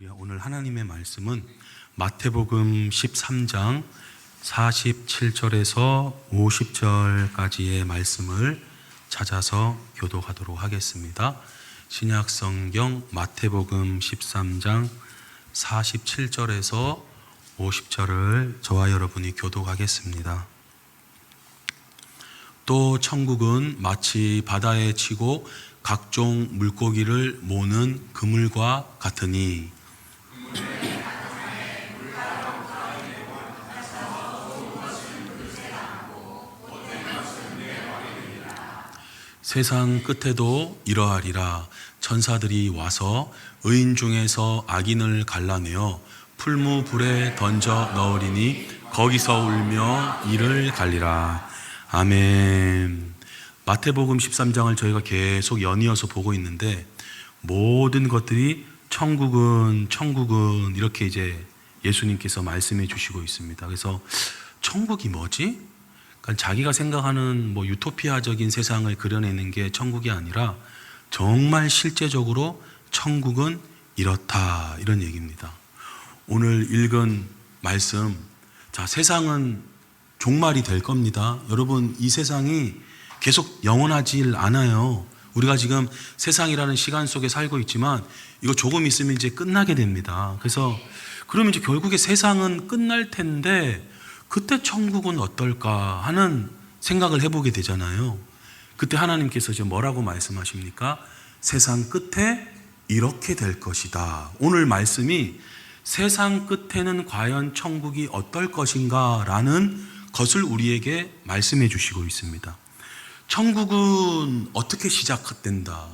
우리 오늘 하나님의 말씀은 마태복음 13장 47절에서 50절까지의 말씀을 찾아서 교독하도록 하겠습니다. 신약성경 마태복음 13장 47절에서 50절을 저와 여러분이 교독하겠습니다. 또 천국은 마치 바다에 치고 각종 물고기를 모는 그물과 같으니 세상 끝에도 이러하리라. 천사들이 와서 의인 중에서 악인을 갈라내어 풀무불에 던져 넣으리니 거기서 울며 이를 갈리라. 아멘. 마태복음 13장을 저희가 계속 연이어서 보고 있는데 모든 것들이 천국은 이렇게 이제 예수님께서 말씀해 주시고 있습니다. 그래서 천국이 뭐지? 그러니까 자기가 생각하는 유토피아적인 세상을 그려내는 게 천국이 아니라 정말 실제적으로 천국은 이렇다, 이런 얘기입니다. 오늘 읽은 말씀, 자, 세상은 종말이 될 겁니다. 여러분, 이 세상이 계속 영원하지 않아요. 우리가 지금 세상이라는 시간 속에 살고 있지만 이거 조금 있으면 이제 끝나게 됩니다. 그래서 그러면 이제 결국에 세상은 끝날 텐데 그때 천국은 어떨까 하는 생각을 해보게 되잖아요. 그때 하나님께서 이제 뭐라고 말씀하십니까? 세상 끝에 이렇게 될 것이다. 오늘 말씀이 세상 끝에는 과연 천국이 어떨 것인가 라는 것을 우리에게 말씀해 주시고 있습니다. 천국은 어떻게 시작된다.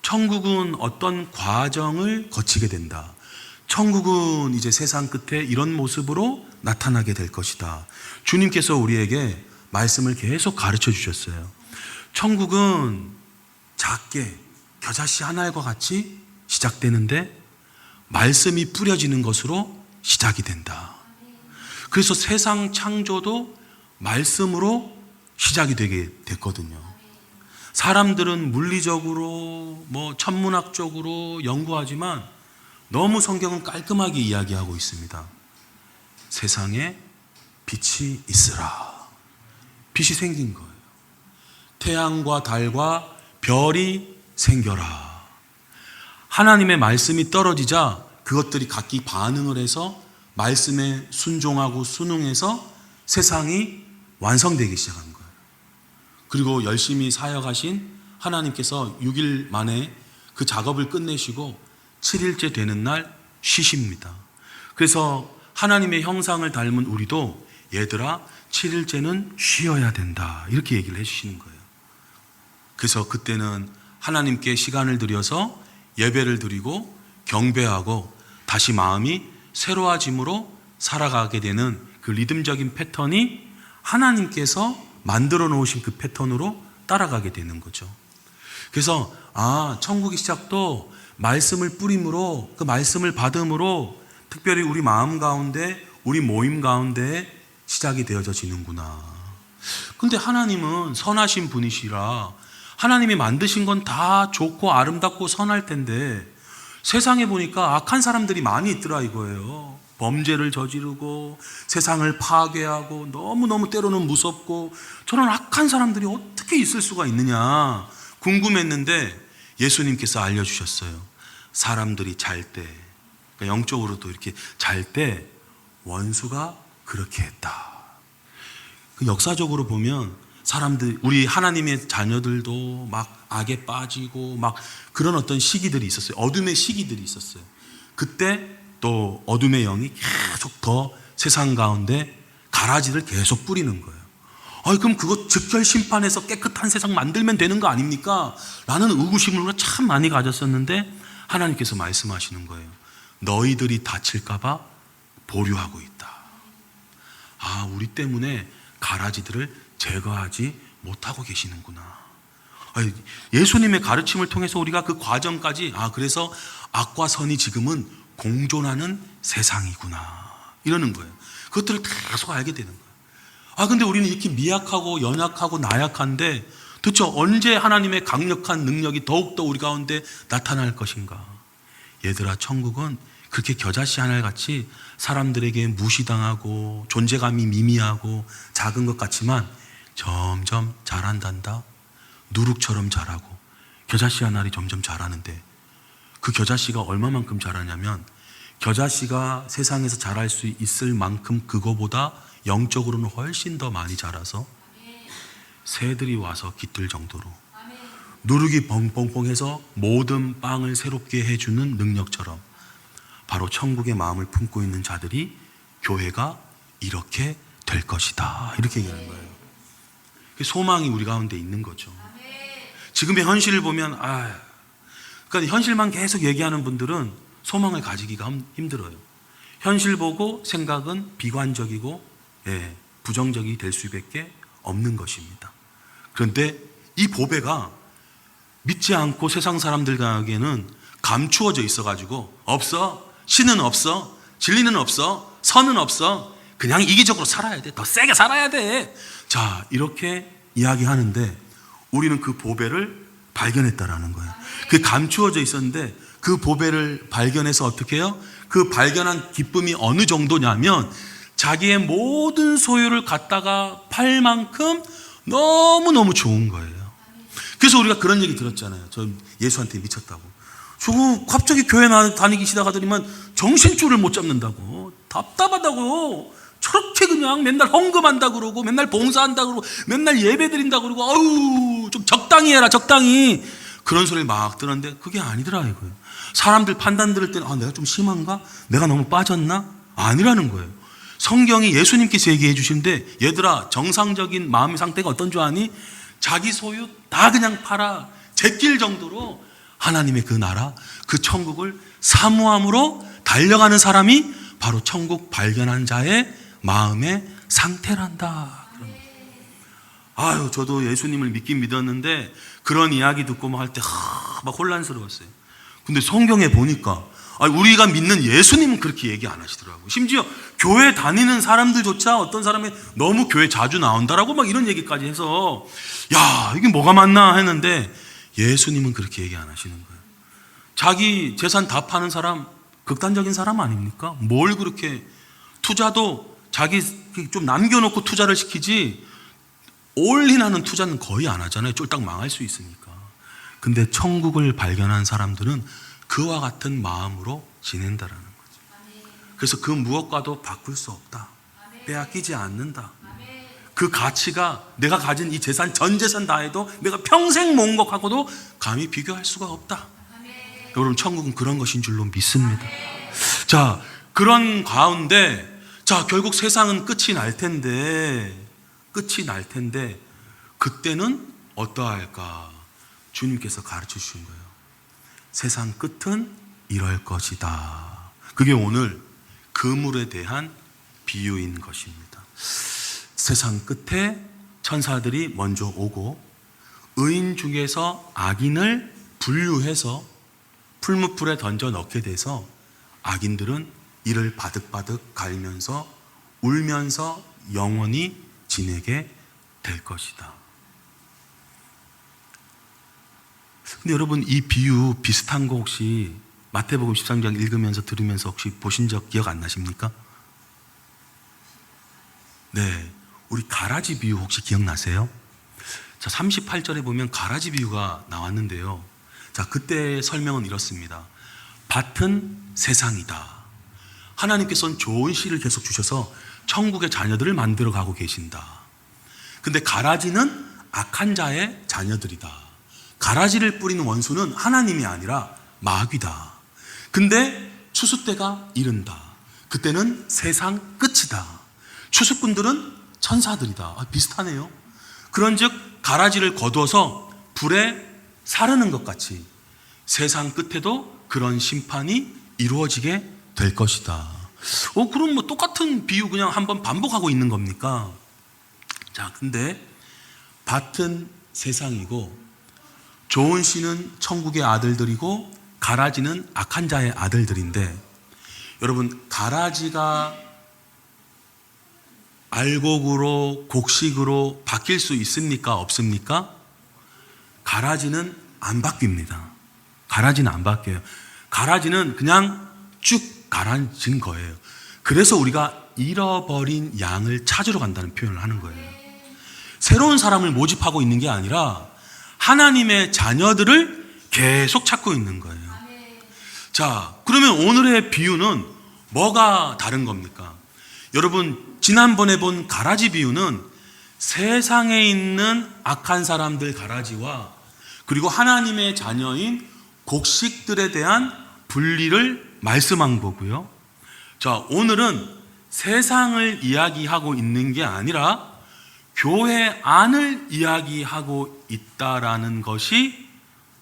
천국은 어떤 과정을 거치게 된다. 천국은 이제 세상 끝에 이런 모습으로 나타나게 될 것이다. 주님께서 우리에게 말씀을 계속 가르쳐 주셨어요. 천국은 작게 겨자씨 한 알과 같이 시작되는데 말씀이 뿌려지는 것으로 시작이 된다. 그래서 세상 창조도 말씀으로 시작이 되게 됐거든요. 사람들은 물리적으로 천문학적으로 연구하지만 너무 성경은 깔끔하게 이야기하고 있습니다. 세상에 빛이 있으라. 빛이 생긴 거예요. 태양과 달과 별이 생겨라. 하나님의 말씀이 떨어지자 그것들이 각기 반응을 해서 말씀에 순종하고 순응해서 세상이 완성되기 시작한 거예요. 그리고 열심히 사역하신 하나님께서 6일 만에 그 작업을 끝내시고 7일째 되는 날 쉬십니다. 그래서 하나님의 형상을 닮은 우리도 얘들아 7일째는 쉬어야 된다, 이렇게 얘기를 해주시는 거예요. 그래서 그때는 하나님께 시간을 들여서 예배를 드리고 경배하고 다시 마음이 새로워짐으로 살아가게 되는 그 리듬적인 패턴이 하나님께서 만들어 놓으신 그 패턴으로 따라가게 되는 거죠. 그래서 천국의 시작도 말씀을 뿌림으로, 그 말씀을 받음으로 특별히 우리 마음 가운데, 우리 모임 가운데 시작이 되어지는구나. 근데 하나님은 선하신 분이시라 하나님이 만드신 건 다 좋고 아름답고 선할 텐데 세상에 보니까 악한 사람들이 많이 있더라 이거예요. 범죄를 저지르고 세상을 파괴하고 너무너무 때로는 무섭고, 저런 악한 사람들이 어떻게 있을 수가 있느냐 궁금했는데 예수님께서 알려주셨어요. 사람들이 잘 때, 그러니까 영적으로도 이렇게 잘 때 원수가 그렇게 했다. 역사적으로 보면 사람들, 우리 하나님의 자녀들도 막 악에 빠지고 막 그런 어떤 시기들이 있었어요. 어둠의 시기들이 있었어요. 그때 또 어둠의 영이 계속 더 세상 가운데 가라지를 계속 뿌리는 거예요. 그럼 그거 즉결 심판해서 깨끗한 세상 만들면 되는 거 아닙니까? 라는 의구심을 참 많이 가졌었는데 하나님께서 말씀하시는 거예요. 너희들이 다칠까 봐 보류하고 있다. 우리 때문에 가라지들을 제거하지 못하고 계시는구나. 예수님의 가르침을 통해서 우리가 그 과정까지, 그래서 악과 선이 지금은 공존하는 세상이구나, 이러는 거예요. 그것들을 계속 알게 되는 거예요. 근데 우리는 이렇게 미약하고 연약하고 나약한데 도대체 언제 하나님의 강력한 능력이 더욱더 우리 가운데 나타날 것인가? 얘들아, 천국은 그렇게 겨자씨 하나같이 사람들에게 무시당하고 존재감이 미미하고 작은 것 같지만 점점 자란단다. 누룩처럼 자라고 겨자씨 하나를 점점 자라는데, 그 겨자씨가 얼마만큼 자라냐면 겨자씨가 세상에서 자랄 수 있을 만큼 그거보다 영적으로는 훨씬 더 많이 자라서 새들이 와서 깃들 정도로, 누룩이 뻥뻥뻥해서 모든 빵을 새롭게 해주는 능력처럼 바로 천국의 마음을 품고 있는 자들이 교회가 이렇게 될 것이다, 이렇게 얘기하는 거예요. 소망이 우리 가운데 있는 거죠. 지금의 현실을 보면 그러니까 현실만 계속 얘기하는 분들은 소망을 가지기가 힘들어요. 현실 보고 생각은 비관적이고 부정적이 될 수밖에 없는 것입니다. 그런데 이 보배가 믿지 않고 세상 사람들에게는 감추어져 있어가지고 없어, 신은 없어, 진리는 없어, 선은 없어, 그냥 이기적으로 살아야 돼, 더 세게 살아야 돼. 자, 이렇게 이야기하는데 우리는 그 보배를 발견했다라는 거예요. 그 감추어져 있었는데 그 보배를 발견해서 어떻게 해요? 그 발견한 기쁨이 어느 정도냐면 자기의 모든 소유를 갖다가 팔 만큼 너무너무 좋은 거예요. 그래서 우리가 그런 얘기 들었잖아요. 저 예수한테 미쳤다고. 저거 갑자기 교회 다니기 시작하더니만 정신줄을 못 잡는다고, 답답하다고, 저렇게 그냥 맨날 헌금한다 그러고 맨날 봉사한다 그러고 맨날 예배 드린다 그러고 아유 좀 적당히 해라, 적당히, 그런 소리를 막 들었는데 그게 아니더라 이거예요. 사람들 판단 들을 때는 내가 좀 심한가? 내가 너무 빠졌나? 아니라는 거예요. 성경이 예수님께서 얘기해 주시는데, 얘들아 정상적인 마음의 상태가 어떤 줄 아니? 자기 소유 다 그냥 팔아 제낄 정도로 하나님의 그 나라, 그 천국을 사모함으로 달려가는 사람이 바로 천국 발견한 자의 마음의 상태란다. 아유, 저도 예수님을 믿긴 믿었는데 그런 이야기 듣고 막 할 때 막 혼란스러웠어요. 근데 성경에 보니까 우리가 믿는 예수님은 그렇게 얘기 안 하시더라고요. 심지어 교회 다니는 사람들조차 어떤 사람이 너무 교회 자주 나온다라고 막 이런 얘기까지 해서 야, 이게 뭐가 맞나 했는데 예수님은 그렇게 얘기 안 하시는 거예요. 자기 재산 다 파는 사람 극단적인 사람 아닙니까? 뭘 그렇게, 투자도 자기 좀 남겨놓고 투자를 시키지 올인하는 투자는 거의 안 하잖아요. 쫄딱 망할 수 있으니까. 근데 천국을 발견한 사람들은 그와 같은 마음으로 지낸다라는 거죠. 그래서 그 무엇과도 바꿀 수 없다, 빼앗기지 않는다. 그 가치가 내가 가진 이 재산, 전 재산 다 해도 내가 평생 모은 것하고도 감히 비교할 수가 없다. 여러분, 천국은 그런 것인 줄로 믿습니다. 자, 그런 가운데 결국 세상은 끝이 날 텐데 그때는 어떠할까? 주님께서 가르쳐 주신 거예요. 세상 끝은 이럴 것이다. 그게 오늘 그물에 대한 비유인 것입니다. 세상 끝에 천사들이 먼저 오고 의인 중에서 악인을 분류해서 풀무불에 던져 넣게 돼서 악인들은 이를 바득바득 갈면서 울면서 영원히 지내게 될 것이다. 근데 여러분, 이 비유 비슷한 거 혹시 마태복음 13장 읽으면서 들으면서 혹시 보신 적 기억 안 나십니까? 네, 우리 가라지 비유 혹시 기억나세요? 자, 38절에 보면 가라지 비유가 나왔는데요. 자, 그때 설명은 이렇습니다. 밭은 세상이다. 하나님께서는 좋은 씨를 계속 주셔서 천국의 자녀들을 만들어 가고 계신다. 근데 가라지는 악한 자의 자녀들이다. 가라지를 뿌리는 원수는 하나님이 아니라 마귀다. 근데 추수 때가 이른다. 그때는 세상 끝이다. 추수꾼들은 천사들이다. 비슷하네요. 그런즉 가라지를 거두어서 불에 사르는 것 같이 세상 끝에도 그런 심판이 이루어지게 될 것이다. 그럼 뭐 똑같은 비유 그냥 한번 반복하고 있는 겁니까? 자, 근데 밭은 세상이고 좋은 씨는 천국의 아들들이고 가라지는 악한 자의 아들들인데, 여러분, 가라지가 알곡으로 곡식으로 바뀔 수 있습니까? 없습니까? 가라지는 안 바뀝니다. 가라지는 안 바뀌어요. 가라지는 그냥 쭉 가라앉은 거예요. 그래서 우리가 잃어버린 양을 찾으러 간다는 표현을 하는 거예요. 새로운 사람을 모집하고 있는 게 아니라 하나님의 자녀들을 계속 찾고 있는 거예요. 자, 그러면 오늘의 비유는 뭐가 다른 겁니까? 여러분, 지난번에 본 가라지 비유는 세상에 있는 악한 사람들 가라지와 그리고 하나님의 자녀인 곡식들에 대한 분리를 말씀한 거고요. 자, 오늘은 세상을 이야기하고 있는 게 아니라 교회 안을 이야기하고 있다라는 것이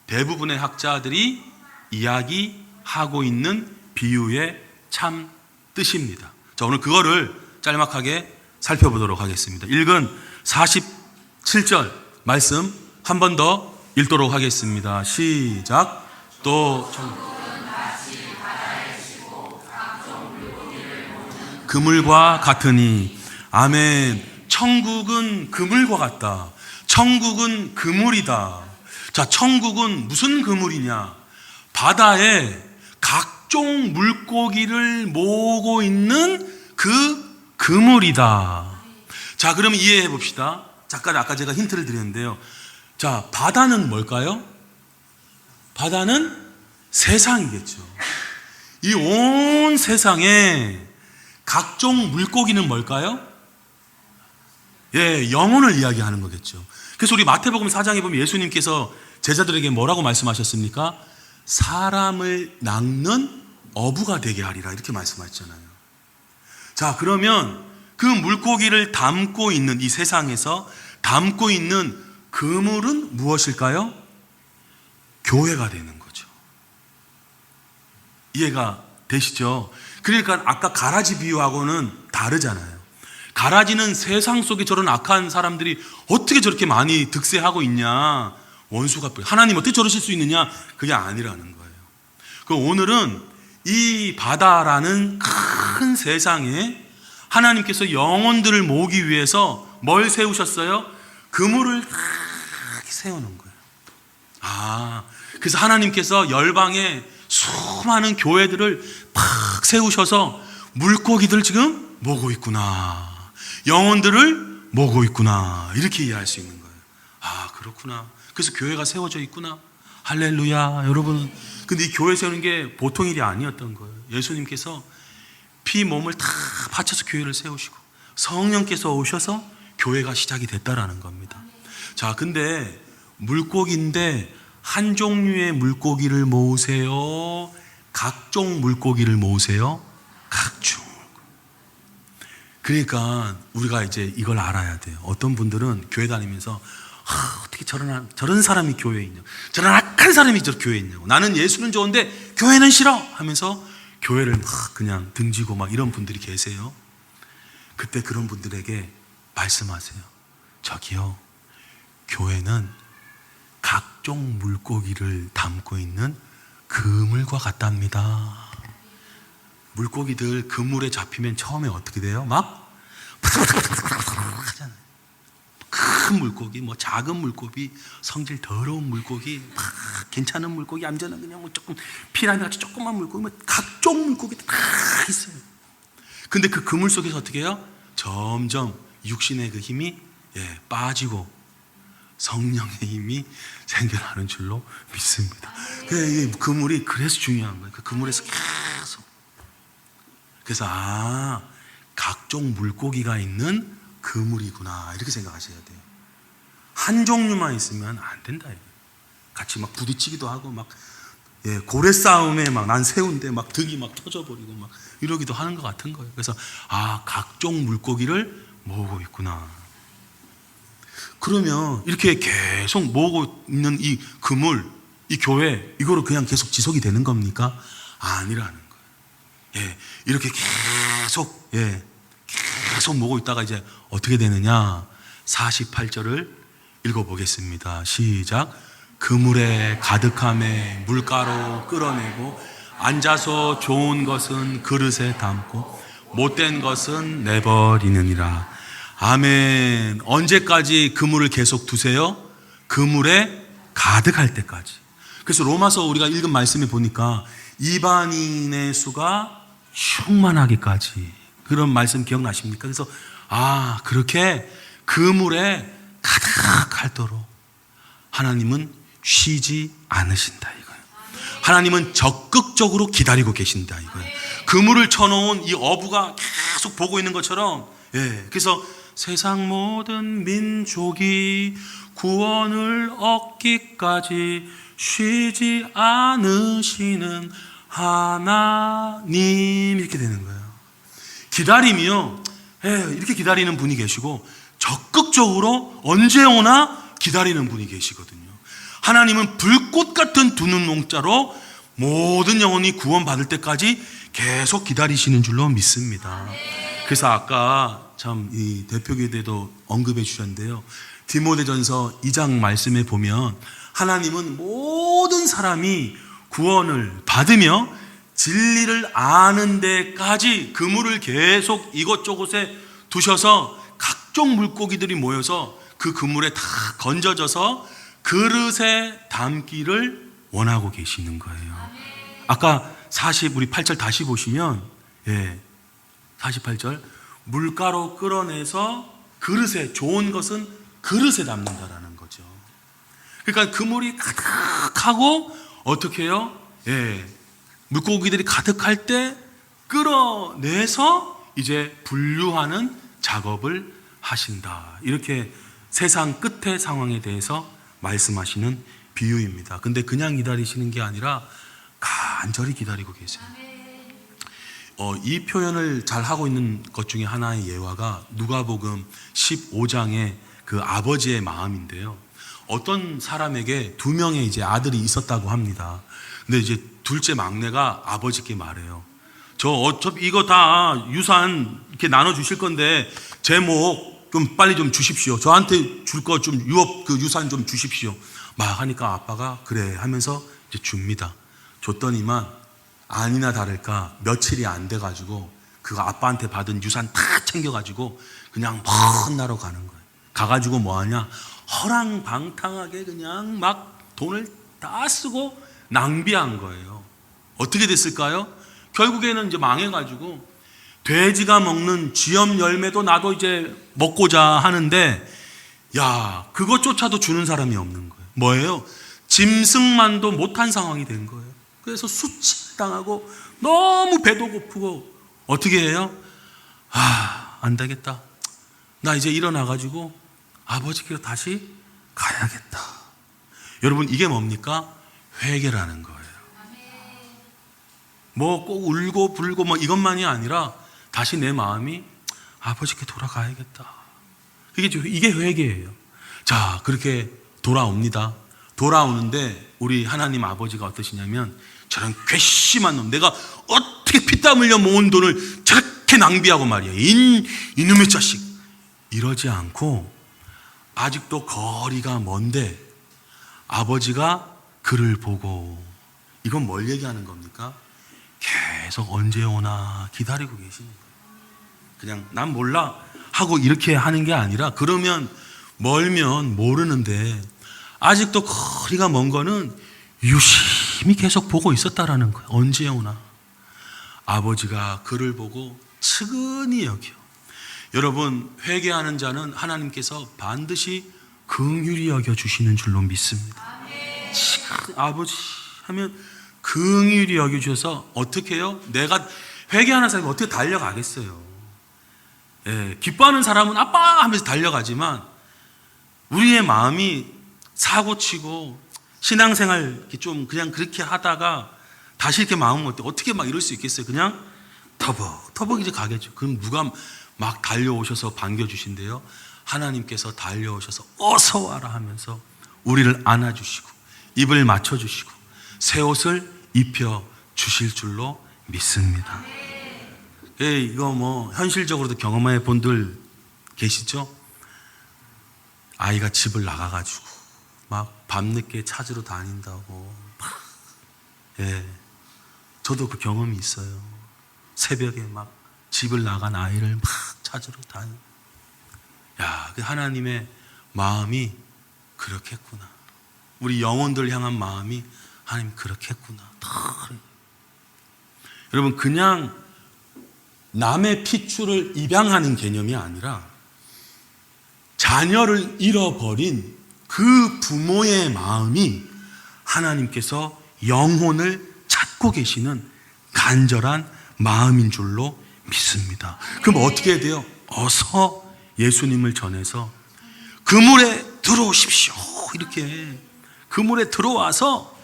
대부분의 학자들이 이야기하고 있는 비유의 참 뜻입니다. 자, 오늘 그거를 짤막하게 살펴보도록 하겠습니다. 읽은 47절 말씀 한 번 더 읽도록 하겠습니다. 시작. 또 그물과 같으니. 아멘. 천국은 그물과 같다. 천국은 그물이다. 자, 천국은 무슨 그물이냐? 바다에 각종 물고기를 모으고 있는 그 그물이다. 자, 그럼 이해해 봅시다. 잠깐 아까 제가 힌트를 드렸는데요. 자, 바다는 뭘까요? 바다는 세상이겠죠. 이 온 세상에 각종 물고기는 뭘까요? 예, 영혼을 이야기하는 거겠죠. 그래서 우리 마태복음 4장에 보면 예수님께서 제자들에게 뭐라고 말씀하셨습니까? 사람을 낚는 어부가 되게 하리라, 이렇게 말씀하셨잖아요. 자, 그러면 그 물고기를 담고 있는 이 세상에서 담고 있는 그물은 무엇일까요? 교회가 되는 거죠. 이해가 되시죠? 그러니까 아까 가라지 비유하고는 다르잖아요. 가라지는 세상 속에 저런 악한 사람들이 어떻게 저렇게 많이 득세하고 있냐, 원수가 하나님 어떻게 저러실 수 있느냐, 그게 아니라는 거예요. 그럼 오늘은 이 바다라는 큰 세상에 하나님께서 영혼들을 모으기 위해서 뭘 세우셨어요? 그물을 세우는 거예요. 아, 그래서 하나님께서 열방에 수많은 교회들을 팍 세우셔서 물고기들 지금 모으고 있구나, 영혼들을 모으고 있구나, 이렇게 이해할 수 있는 거예요. 아, 그렇구나. 그래서 교회가 세워져 있구나. 할렐루야. 여러분, 근데 이 교회 세우는 게 보통 일이 아니었던 거예요. 예수님께서 피 몸을 다 바쳐서 교회를 세우시고 성령께서 오셔서 교회가 시작이 됐다라는 겁니다. 자, 근데 물고기인데 한 종류의 물고기를 모으세요? 각종 물고기를 모으세요? 각종. 그러니까 우리가 이제 이걸 알아야 돼요. 어떤 분들은 교회 다니면서 어떻게 저런 사람이 교회에 있냐고, 저런 악한 사람이 저 교회에 있냐고, 나는 예수는 좋은데 교회는 싫어 하면서 교회를 막 그냥 등지고 막 이런 분들이 계세요. 그때 그런 분들에게 말씀하세요. 저기요, 교회는 각종 물고기를 담고 있는 그물과 같답니다. 물고기들 그물에 잡히면 처음에 어떻게 돼요? 막 하잖아요. 큰 물고기, 뭐 작은 물고기, 성질 더러운 물고기, 막 괜찮은 물고기, 얌전한 그냥 뭐 조금 피라미 같이 조그만 물고기, 뭐 각종 물고기들 다 있어요. 근데 그 그물 속에서 어떻게 해요? 점점 육신의 그 힘이 빠지고 성령의 힘이 생겨나는 줄로 믿습니다. 이 그물이 그래서 중요한 거예요. 그 그물에서 계속. 그래서 각종 물고기가 있는 그물이구나, 이렇게 생각하셔야 돼요. 한 종류만 있으면 안 된다. 같이 막 부딪히기도 하고 막 고래 싸움에 막 난 새우인데 막 등이 막 터져버리고 막 이러기도 하는 것 같은 거예요. 그래서 각종 물고기를 모으고 있구나. 그러면 이렇게 계속 모으고 있는 이 그물, 이 교회, 이거로 그냥 계속 지속이 되는 겁니까? 아니라는 거예요. 이렇게 계속 모으고 있다가 이제 어떻게 되느냐? 48절을 읽어보겠습니다. 시작. 그물에 가득함에 물가로 끌어내고 앉아서 좋은 것은 그릇에 담고 못된 것은 내버리느니라. 아멘. 언제까지 그물을 계속 두세요? 그물에 가득할 때까지. 그래서 로마서 우리가 읽은 말씀에 보니까 이방인의 수가 충만하기까지. 그런 말씀 기억나십니까? 그래서 그렇게 그물에 가득할도록 하나님은 쉬지 않으신다 이거예요. 하나님은 적극적으로 기다리고 계신다 이거예요. 그물을 쳐놓은 이 어부가 계속 보고 있는 것처럼, 그래서 세상 모든 민족이 구원을 얻기까지 쉬지 않으시는 하나님, 이렇게 되는 거예요. 기다림이요, 이렇게 기다리는 분이 계시고 적극적으로 언제 오나 기다리는 분이 계시거든요. 하나님은 불꽃 같은 두 눈동자로 모든 영혼이 구원받을 때까지 계속 기다리시는 줄로 믿습니다. 그래서 아까 참 이 대표교대도 언급해 주셨는데요, 디모데전서 2장 말씀에 보면 하나님은 모든 사람이 구원을 받으며 진리를 아는 데까지 그물을 계속 이곳저곳에 두셔서 각종 물고기들이 모여서 그 그물에 다 건져져서 그릇에 담기를 원하고 계시는 거예요. 아까 우리 8절 다시 보시면, 48절, 물가로 끌어내서 그릇에, 좋은 것은 그릇에 담는다라는 거죠. 그러니까 그물이 가득하고 어떻게 해요? 물고기들이 가득할 때 끌어내서 이제 분류하는 작업을 하신다. 이렇게 세상 끝의 상황에 대해서 말씀하시는 비유입니다. 근데 그냥 기다리시는 게 아니라 간절히 기다리고 계세요. 이 표현을 잘 하고 있는 것 중에 하나의 예화가 누가복음 15장의 그 아버지의 마음인데요. 어떤 사람에게 2명의 이제 아들이 있었다고 합니다. 근데 이제 둘째 막내가 아버지께 말해요. 저 어차피 이거 다 유산 이렇게 나눠 주실 건데 제목 좀 빨리 좀 주십시오. 저한테 줄 거 좀 유산 좀 주십시오. 막 하니까 아빠가 그래 하면서 이제 줍니다. 줬더니만 아니나 다를까 며칠이 안 돼가지고 그거 아빠한테 받은 유산 다 챙겨가지고 그냥 먼 나로 가는 거예요. 가가지고 뭐하냐, 허랑방탕하게 그냥 막 돈을 다 쓰고 낭비한 거예요. 어떻게 됐을까요? 결국에는 이제 망해가지고 돼지가 먹는 쥐염 열매도 나도 이제 먹고자 하는데, 그것조차도 주는 사람이 없는 거예요. 뭐예요? 짐승만도 못한 상황이 된 거예요. 그래서 수치당하고 너무 배도 고프고 어떻게 해요? 안 되겠다. 나 이제 일어나가지고 아버지께로 다시 가야겠다. 여러분, 이게 뭡니까? 회개라는 거예요. 뭐 꼭 울고 불고 뭐 이것만이 아니라 다시 내 마음이 아버지께 돌아가야겠다. 이게 회개예요. 자, 그렇게 돌아옵니다. 돌아오는데 우리 하나님 아버지가 어떠시냐면, 저런 괘씸한 놈, 내가 어떻게 피땀 흘려 모은 돈을 저렇게 낭비하고 말이야, 이놈의 자식, 이러지 않고 아직도 거리가 먼데 아버지가 그를 보고, 이건 뭘 얘기하는 겁니까? 계속 언제 오나 기다리고 계시는 거예요. 그냥 난 몰라 하고 이렇게 하는 게 아니라, 그러면 멀면 모르는데 아직도 거리가 먼 거는 유심히 계속 보고 있었다라는 거예요. 언제 오나. 아버지가 그를 보고 측은히 여겨. 여러분, 회개하는 자는 하나님께서 반드시 긍휼히 여겨 주시는 줄로 믿습니다. 아버지 하면 긍휼히 여겨 주셔서 어떻게 해요? 내가 회개하는 사람이 어떻게 달려가겠어요? 기뻐하는 사람은 아빠 하면서 달려가지만, 우리의 마음이 사고치고 신앙생활 좀 그냥 그렇게 하다가 다시 이렇게 마음 어떻게 막 이럴 수 있겠어요? 그냥 터벅 이제 가겠죠. 그럼 누가 막 달려오셔서 반겨주신대요? 하나님께서 달려오셔서 어서 와라 하면서 우리를 안아주시고 입을 맞춰주시고 새 옷을 입혀 주실 줄로 믿습니다. 이거 뭐 현실적으로도 경험해 본들 계시죠? 아이가 집을 나가가지고 막 밤늦게 찾으러 다닌다고 막, 저도 그 경험이 있어요. 새벽에 막 집을 나간 아이를 막 찾으러 다니고, 그 하나님의 마음이 그렇겠구나. 우리 영혼들 향한 마음이 하나님 그렇겠구나. 여러분, 그냥 남의 핏줄을 입양하는 개념이 아니라 자녀를 잃어버린 그 부모의 마음이 하나님께서 영혼을 찾고 계시는 간절한 마음인 줄로 믿습니다. 그럼 어떻게 해야 돼요? 어서 예수님을 전해서 그물에 들어오십시오. 이렇게 그물에 들어와서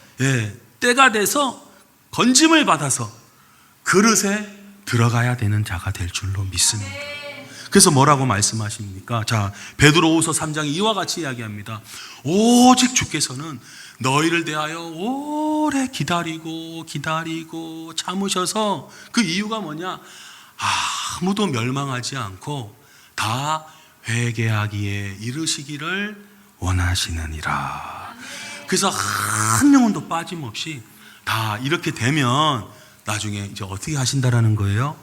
때가 돼서 건짐을 받아서 그릇에 들어가야 되는 자가 될 줄로 믿습니다. 그래서 뭐라고 말씀하십니까? 자, 베드로후서 3장이 이와 같이 이야기합니다. 오직 주께서는 너희를 대하여 오래 기다리고 참으셔서 그 이유가 뭐냐? 아무도 멸망하지 않고 다 회개하기에 이르시기를 원하시느니라. 그래서 한 영혼도 빠짐없이 다 이렇게 되면 나중에 이제 어떻게 하신다라는 거예요?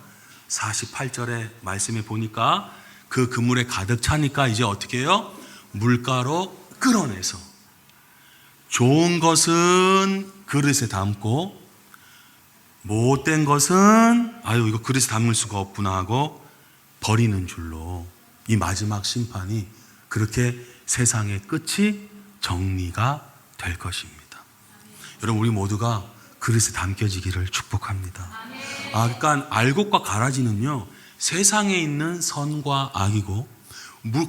48절의 말씀에 보니까 그 그물에 가득 차니까 이제 어떻게 해요? 물가로 끌어내서 좋은 것은 그릇에 담고 못된 것은 이거 그릇에 담을 수가 없구나 하고 버리는 줄로 이 마지막 심판이 그렇게 세상의 끝이 정리가 될 것입니다. 여러분, 우리 모두가 그릇에 담겨지기를 축복합니다. 그러니까 알곡과 가라지는요, 세상에 있는 선과 악이고,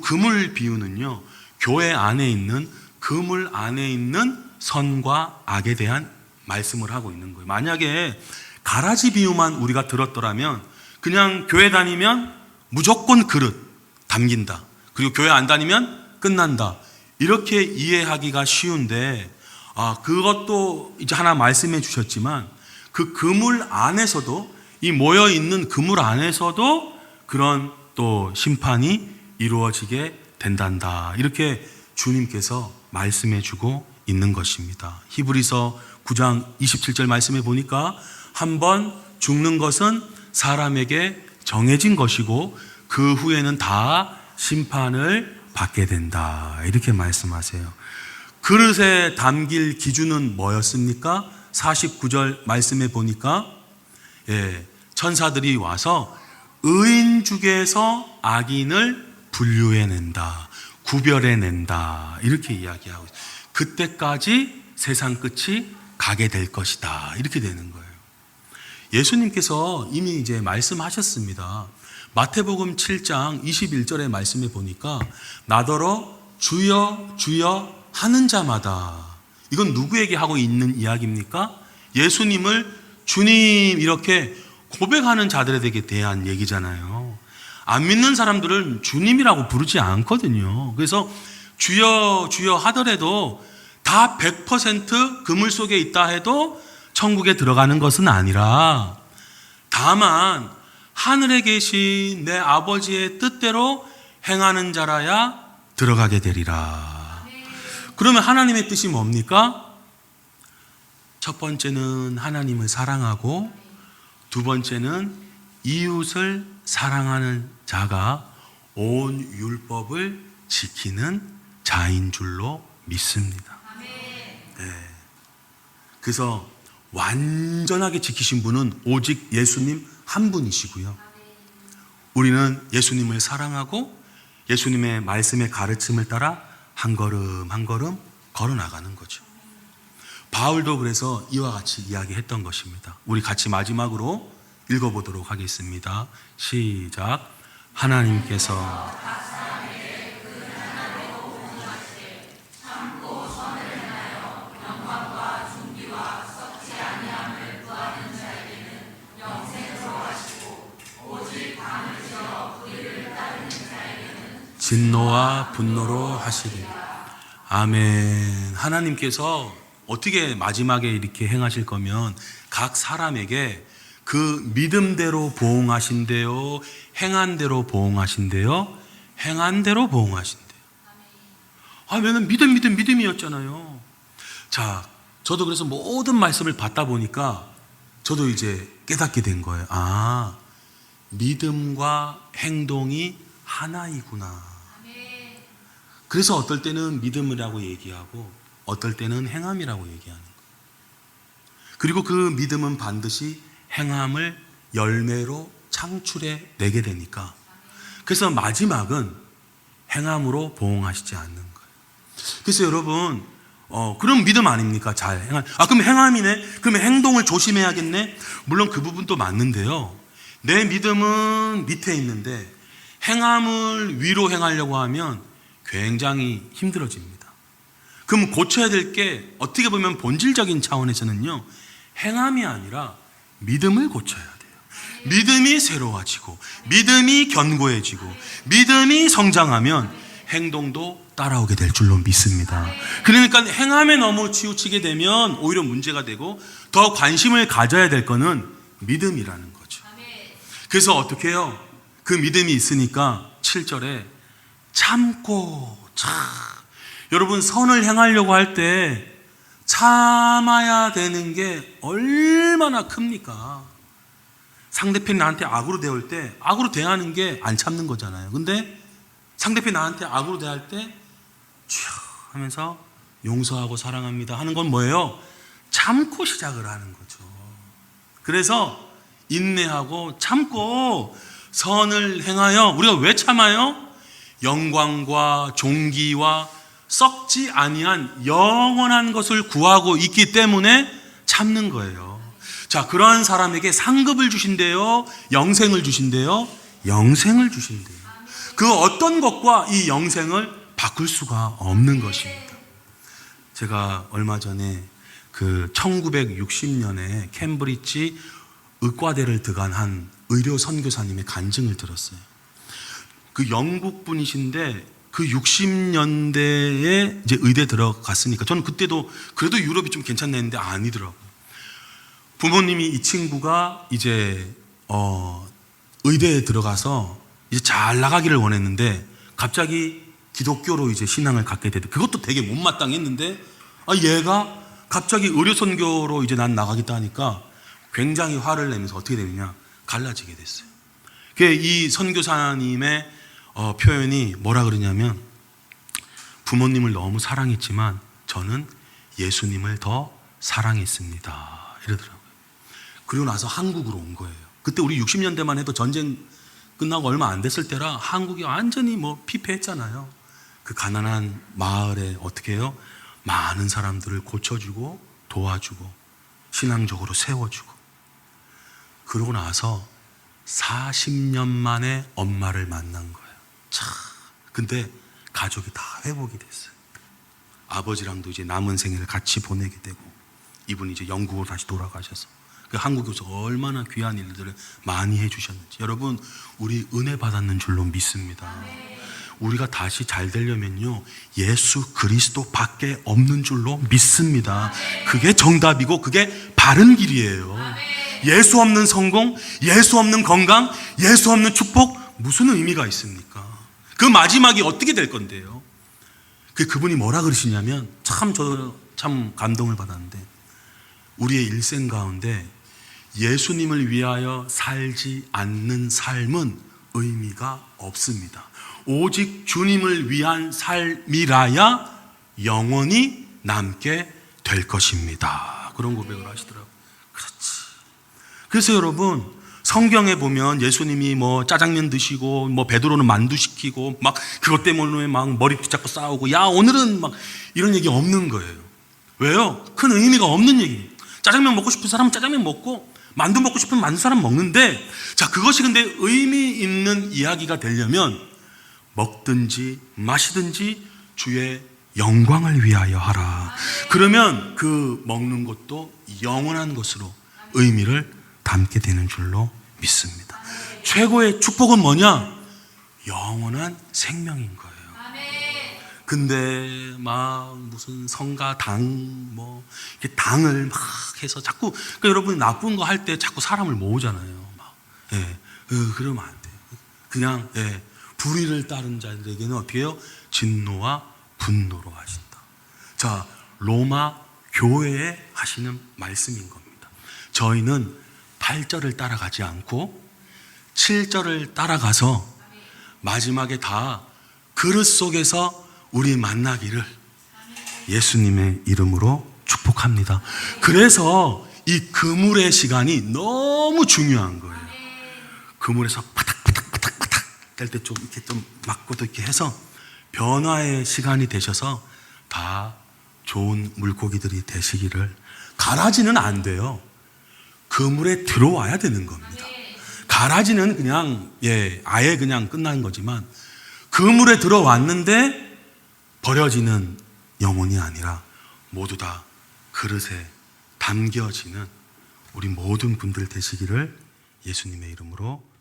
그물 비유는요, 교회 안에 있는 그물 안에 있는 선과 악에 대한 말씀을 하고 있는 거예요. 만약에 가라지 비유만 우리가 들었더라면 그냥 교회 다니면 무조건 그릇 담긴다, 그리고 교회 안 다니면 끝난다, 이렇게 이해하기가 쉬운데, 그것도 이제 하나 말씀해 주셨지만 그 그물 안에서도, 이 모여 있는 그물 안에서도 그런 또 심판이 이루어지게 된단다, 이렇게 주님께서 말씀해 주고 있는 것입니다. 히브리서 9장 27절 말씀해 보니까 한번 죽는 것은 사람에게 정해진 것이고 그 후에는 다 심판을 받게 된다, 이렇게 말씀하세요. 그릇에 담길 기준은 뭐였습니까? 49절 말씀에 보니까 천사들이 와서 의인 중에서 악인을 분류해낸다, 구별해낸다, 이렇게 이야기하고 있어요. 그때까지 세상 끝이 가게 될 것이다, 이렇게 되는 거예요. 예수님께서 이미 이제 말씀하셨습니다. 마태복음 7장 21절의 말씀에 보니까 나더러 주여 주여 하는 자마다, 이건 누구에게 하고 있는 이야기입니까? 예수님을 주님 이렇게 고백하는 자들에게 대한 얘기잖아요. 안 믿는 사람들은 주님이라고 부르지 않거든요. 그래서 주여 주여 하더라도 다 100% 그물 속에 있다 해도 천국에 들어가는 것은 아니라, 다만 하늘에 계신 내 아버지의 뜻대로 행하는 자라야 들어가게 되리라. 그러면 하나님의 뜻이 뭡니까? 첫 번째는 하나님을 사랑하고, 두 번째는 이웃을 사랑하는 자가 온 율법을 지키는 자인 줄로 믿습니다. 그래서 완전하게 지키신 분은 오직 예수님 한 분이시고요, 우리는 예수님을 사랑하고 예수님의 말씀의 가르침을 따라 한 걸음 한 걸음 걸어 나가는 거죠. 바울도 그래서 이와 같이 이야기했던 것입니다. 우리 같이 마지막으로 읽어보도록 하겠습니다. 시작. 하나님께서 진노와 분노로 하시리. 아멘. 하나님께서 어떻게 마지막에 이렇게 행하실 거면 각 사람에게 그 믿음대로 보응하신대요, 행한 대로 보응하신대요? 행한 대로 보응하신대요. 왜냐면 믿음이었잖아요. 자, 저도 그래서 모든 말씀을 받다 보니까 저도 이제 깨닫게 된 거예요. 믿음과 행동이 하나이구나. 그래서 어떨 때는 믿음이라고 얘기하고 어떨 때는 행함이라고 얘기하는 거예요. 그리고 그 믿음은 반드시 행함을 열매로 상출해 내게 되니까. 그래서 마지막은 행함으로 보응하시지 않는 거예요. 그래서 여러분, 그럼 믿음 아닙니까? 잘 행함. 그럼 행함이네? 그러면 행동을 조심해야겠네? 물론 그 부분도 맞는데요. 내 믿음은 밑에 있는데 행함을 위로 행하려고 하면 굉장히 힘들어집니다. 그럼 고쳐야 될 게 어떻게 보면 본질적인 차원에서는요, 행함이 아니라 믿음을 고쳐야 돼요. 믿음이 새로워지고 믿음이 견고해지고 믿음이 성장하면 행동도 따라오게 될 줄로 믿습니다. 그러니까 행함에 너무 치우치게 되면 오히려 문제가 되고 더 관심을 가져야 될 거는 믿음이라는 거죠. 그래서 어떻게 해요? 그 믿음이 있으니까 7절에 참고 여러분, 선을 행하려고 할 때 참아야 되는 게 얼마나 큽니까? 상대편이 나한테 악으로 대할 때 악으로 대하는 게 안 참는 거잖아요. 근데 상대편이 나한테 악으로 대할 때 하면서 용서하고 사랑합니다 하는 건 뭐예요? 참고 시작을 하는 거죠. 그래서 인내하고 참고 선을 행하여, 우리가 왜 참아요? 영광과 존귀와 썩지 아니한 영원한 것을 구하고 있기 때문에 참는 거예요. 자, 그러한 사람에게 상급을 주신대요? 영생을 주신대요? 영생을 주신대요. 그 어떤 것과 이 영생을 바꿀 수가 없는 것입니다. 제가 얼마 전에 그 1960년에 캠브리지 의과대를 들어간 의료 선교사님의 간증을 들었어요. 그 영국 분이신데 그 60년대에 이제 의대 들어갔으니까 저는 그때도 그래도 유럽이 좀 괜찮나 했는데 아니더라고요. 부모님이 이 친구가 이제 의대에 들어가서 이제 잘 나가기를 원했는데 갑자기 기독교로 이제 신앙을 갖게 되대. 그것도 되게 못마땅했는데 얘가 갑자기 의료 선교로 이제 난 나가겠다 하니까 굉장히 화를 내면서 어떻게 되느냐, 갈라지게 됐어요. 이 선교사님의 표현이 뭐라 그러냐면, 부모님을 너무 사랑했지만 저는 예수님을 더 사랑했습니다 이러더라고요. 그리고 나서 한국으로 온 거예요. 그때 우리 60년대만 해도 전쟁 끝나고 얼마 안 됐을 때라 한국이 완전히 피폐했잖아요. 그 가난한 마을에 어떻게 해요? 많은 사람들을 고쳐주고 도와주고 신앙적으로 세워주고. 그러고 나서 40년 만에 엄마를 만난 거예요. 근데 가족이 다 회복이 됐어요. 아버지랑도 이제 남은 생애를 같이 보내게 되고, 이분이 이제 영국으로 다시 돌아가셔서 그 한국에서 얼마나 귀한 일들을 많이 해주셨는지. 여러분, 우리 은혜 받았는 줄로 믿습니다. 우리가 다시 잘 되려면요, 예수 그리스도 밖에 없는 줄로 믿습니다. 그게 정답이고 그게 바른 길이에요. 예수 없는 성공, 예수 없는 건강, 예수 없는 축복, 무슨 의미가 있습니까? 그 마지막이 어떻게 될 건데요? 그분이 뭐라 그러시냐면, 참 감동을 받았는데, 우리의 일생 가운데 예수님을 위하여 살지 않는 삶은 의미가 없습니다. 오직 주님을 위한 삶이라야 영원히 남게 될 것입니다. 그런 고백을 하시더라고요. 그렇지. 그래서 여러분, 성경에 보면 예수님이 짜장면 드시고 베드로는 만두 시키고 그것 때문에 머리 붙잡고 싸우고, 오늘은 이런 얘기 없는 거예요. 왜요? 큰 의미가 없는 얘기. 짜장면 먹고 싶은 사람은 짜장면 먹고 만두 먹고 싶은 만두 사람 먹는데, 자, 그것이 근데 의미 있는 이야기가 되려면 먹든지 마시든지 주의 영광을 위하여 하라. 그러면 그 먹는 것도 영원한 것으로 의미를 담게 되는 줄로 믿습니다. 최고의 축복은 뭐냐? 영원한 생명인 거예요. 근데 무슨 성가 당 이렇게 당을 해서 자꾸, 그러니까 여러분 나쁜 거 할 때 자꾸 사람을 모으잖아요. 그러면 안 돼요. 그냥 불의를 따른 자들에게는 어떻게 해요? 진노와 분노로 하신다. 자, 로마 교회에 하시는 말씀인 겁니다. 저희는 8절을 따라가지 않고 7절을 따라가서 마지막에 다 그릇 속에서 우리 만나기를 예수님의 이름으로 축복합니다. 그래서 이 그물의 시간이 너무 중요한 거예요. 그물에서 바닥바닥바닥바닥 뗄 때 좀 이렇게 좀 맞고도 이렇게 해서 변화의 시간이 되셔서 다 좋은 물고기들이 되시기를. 가라지는 안 돼요. 그물에 들어와야 되는 겁니다. 가라지는 그냥 아예 그냥 끝난 거지만 그물에 들어왔는데 버려지는 영혼이 아니라 모두 다 그릇에 담겨지는 우리 모든 분들 되시기를 예수님의 이름으로